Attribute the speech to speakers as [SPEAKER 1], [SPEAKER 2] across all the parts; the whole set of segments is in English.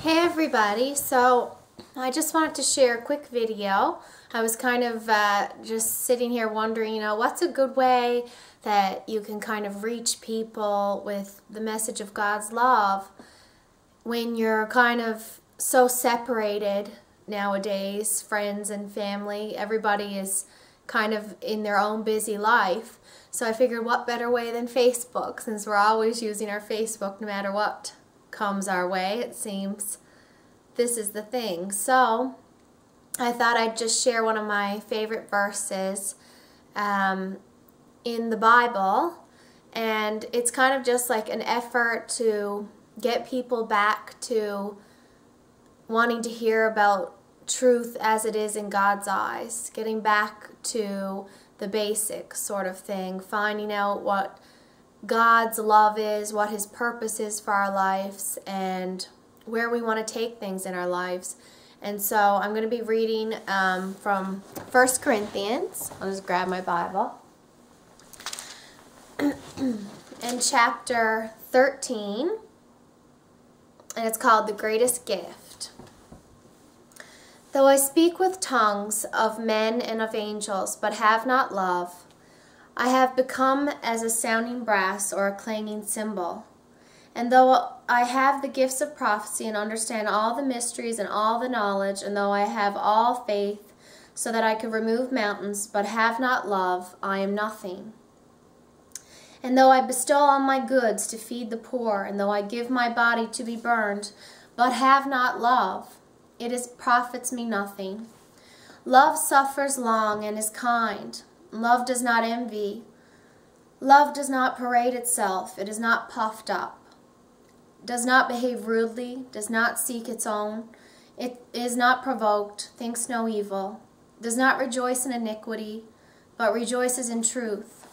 [SPEAKER 1] Hey everybody, so I just wanted to share a quick video. I was kind of just sitting here wondering, what's a good way that you can kind of reach people with the message of God's love when you're kind of so separated nowadays, friends and family. Everybody is kind of in their own busy life. So I figured what better way than Facebook, since we're always using our Facebook no matter what comes our way, it seems. This is the thing. So I thought I'd just share one of my favorite verses in the Bible, and it's kind of just like an effort to get people back to wanting to hear about truth as it is in God's eyes, getting back to the basic sort of thing, finding out what God's love is, what His purpose is for our lives, and where we want to take things in our lives. And so I'm going to be reading from 1 Corinthians. I'll just grab my Bible. In chapter 13, and it's called The Greatest Gift. Though I speak with tongues of men and of angels, but have not love, I have become as a sounding brass or a clanging cymbal. And though I have the gifts of prophecy and understand all the mysteries and all the knowledge, and though I have all faith so that I could remove mountains, but have not love, I am nothing. And though I bestow all my goods to feed the poor, and though I give my body to be burned, but have not love, profits me nothing. Love suffers long and is kind. Love does not envy. Love does not parade itself. It is not puffed up. Does not behave rudely, does not seek its own, it is not provoked, thinks no evil, does not rejoice in iniquity, but rejoices in truth,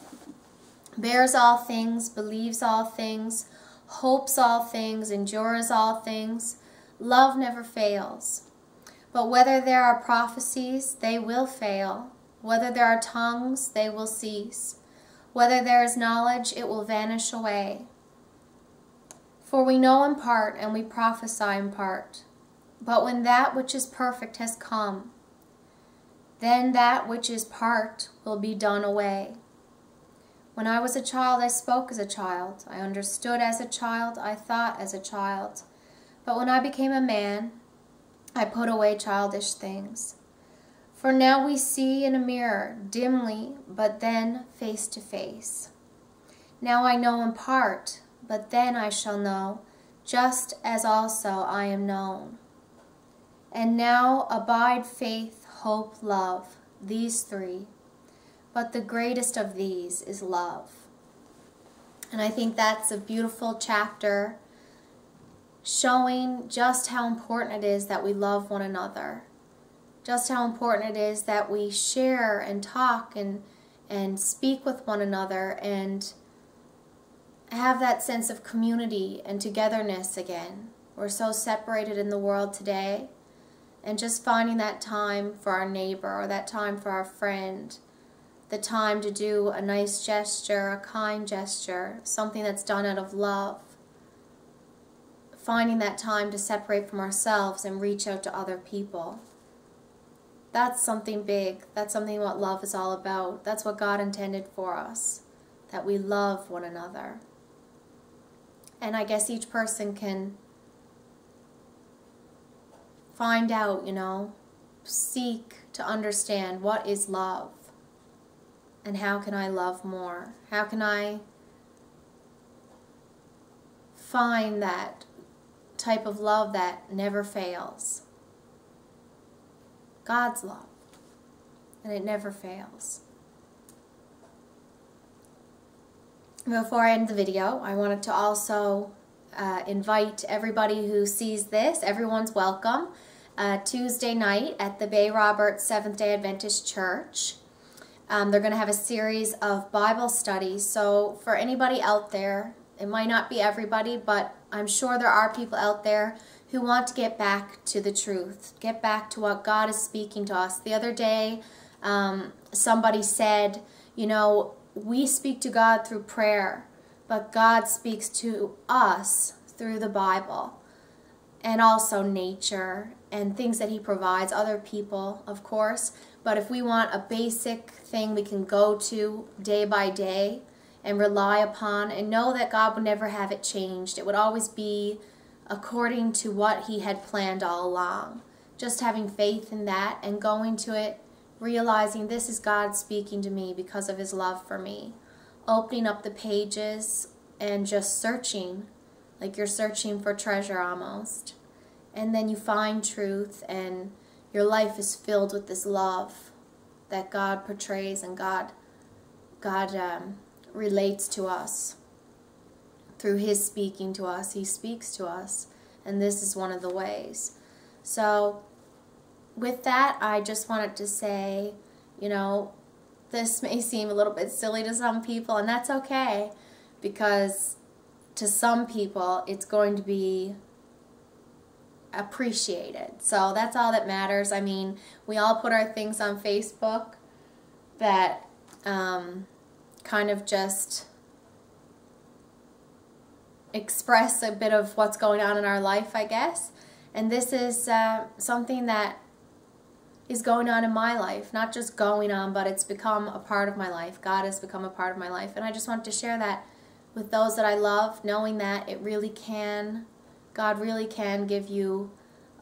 [SPEAKER 1] bears all things, believes all things, hopes all things, endures all things. Love never fails. But whether there are prophecies, they will fail. Whether there are tongues, they will cease. Whether there is knowledge, it will vanish away. For we know in part, and we prophesy in part. But when that which is perfect has come, then that which is part will be done away. When I was a child, I spoke as a child. I understood as a child. I thought as a child. But when I became a man, I put away childish things. For now we see in a mirror, dimly, but then face to face. Now I know in part, but then I shall know, just as also I am known. And now abide faith, hope, love, these three. But the greatest of these is love. And I think that's a beautiful chapter showing just how important it is that we love one another. Just how important it is that we share and talk and speak with one another and have that sense of community and togetherness again. We're so separated in the world today, and just finding that time for our neighbor or that time for our friend, the time to do a nice gesture, a kind gesture, something that's done out of love. Finding that time to separate from ourselves and reach out to other people. That's something big. That's something what love is all about. That's what God intended for us, that we love one another. And I guess each person can find out, seek to understand what is love and how can I love more? How can I find that type of love that never fails? God's love, and it never fails. Before I end the video, I wanted to also invite everybody who sees this, everyone's welcome, Tuesday night at the Bay Roberts Seventh-day Adventist Church. They're going to have a series of Bible studies, so for anybody out there, it might not be everybody, but I'm sure there are people out there who want to get back to the truth, get back to what God is speaking to us. The other day, somebody said, we speak to God through prayer, but God speaks to us through the Bible. and also nature and things that he provides, other people, of course. But if we want a basic thing we can go to day by day and rely upon and know that God would never have it changed, it would always be according to what he had planned all along. Just having faith in that and going to it, realizing this is God speaking to me because of his love for me. Opening up the pages and just searching, like you're searching for treasure almost. And then you find truth and your life is filled with this love that God portrays and God relates to us. Through his speaking to us, he speaks to us. And this is one of the ways. So with that, I just wanted to say, you know, this may seem a little bit silly to some people, and that's okay, because to some people it's going to be appreciated. So that's all that matters. I mean, we all put our things on Facebook that kind of just express a bit of what's going on in our life, I guess. And this is something that is going on in my life. Not just going on, but it's become a part of my life. God has become a part of my life. And I just want to share that with those that I love, knowing that it really can, God really can give you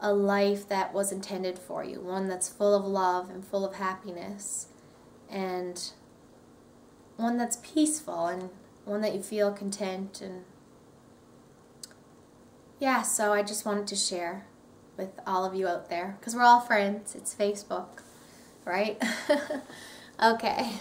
[SPEAKER 1] a life that was intended for you. One that's full of love and full of happiness. And one that's peaceful and one that you feel content. And yeah, so I just wanted to share with all of you out there, because we're all friends. It's Facebook, right? Okay.